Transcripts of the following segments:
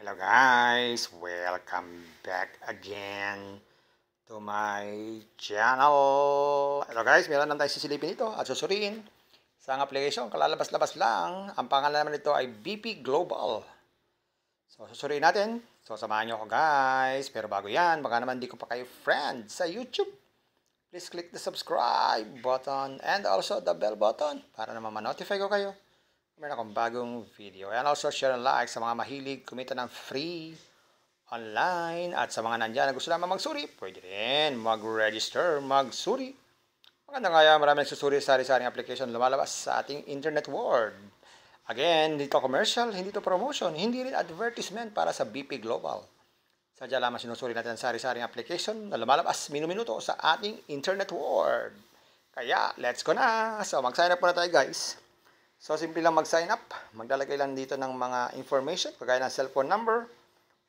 Hello guys, welcome back again to my channel. Hello guys, meron lang tayong sisilipin ito at susuriin sa application. Kalalabas-labas lang. Ang pangalan naman nito ay BP Global. So susuriin natin. So samahan nyo ako guys. Pero bago yan, baka naman di ko pa kayo friend sa YouTube. Please click the subscribe button and also the bell button para naman ma-notify ko kayo. Meron akong bagong video. And also share and like sa mga mahilig kumita ng free online. At sa mga nandyan na gusto naman magsuri, pwede rin mag-register, magsuri. Maganda nga yan, marami nagsusuri sa sari-saring application lumalabas sa ating internet world. Again, hindi to commercial, hindi to promotion, hindi rin advertisement para sa BP Global. Sadya lamang sinusuri natin ang sari-saring application na lumalabas minuminuto sa ating internet world. Kaya, let's go na! So, mag-sign up muna tayo guys. So, simple lang mag-sign up. Maglalagay lang dito ng mga information, kagaya ng cellphone number,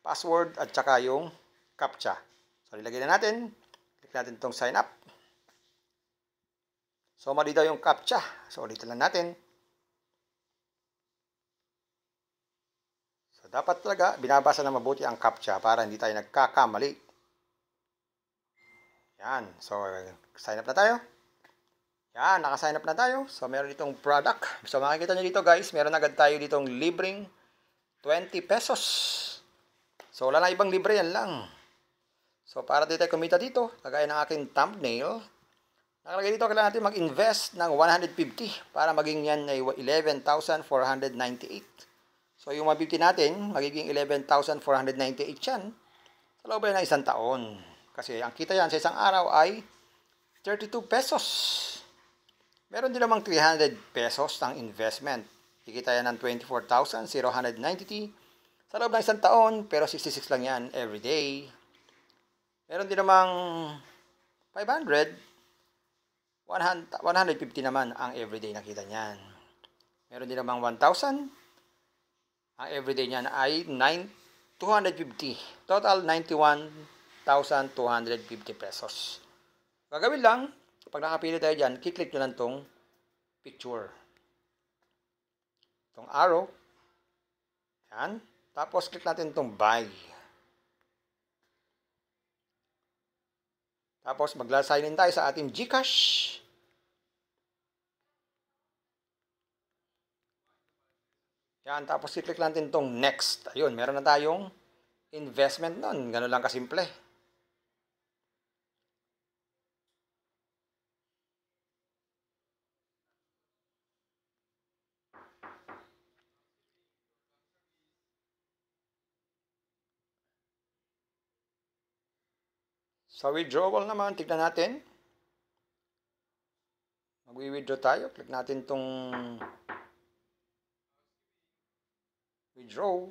password, at saka yung CAPTCHA. So, nilagay na natin. Click natin itong sign up. So, mali daw yung CAPTCHA. So, ulitin lang natin. So, dapat talaga binabasa na mabuti ang CAPTCHA para hindi tayo nagkakamali. Yan. So, sign up na tayo. Yan, naka-sign up na tayo. So, meron ditong product. So, makikita nyo dito guys, meron agad tayo ditong libreng 20 pesos. So, wala na ibang libre, yan lang. So, para di tayo kumita dito, kagaya ng aking thumbnail, nakalagay dito, kailangan natin mag-invest ng 150 para maging yan ay 11,498. So, yung 150 natin, magiging 11,498 yan. Sa loob ng isang taon. Kasi ang kita yan sa isang araw ay 32 pesos. Meron din namang 300 pesos ng investment. Kikita yan ng 24,090 sa loob ng isang taon, pero 66 lang yan every day. Meron din namang 500, 150 naman ang everyday nakita niyan. Meron din namang 1,000. Ang everyday niyan ay 250. Total 91,250 pesos. Gagawin lang, pag nakapili tayo dyan, kiklik nyo lang tong picture. Itong arrow. Yan. Tapos, click natin itong buy. Tapos, magla-sign in tayo sa ating GCash. Yan. Tapos, i-click natin itong next. Ayun, meron na tayong investment nun. Ganun lang kasimple. Sa withdrawal naman, tignan natin. Mag-withdraw tayo. Click natin itong withdraw.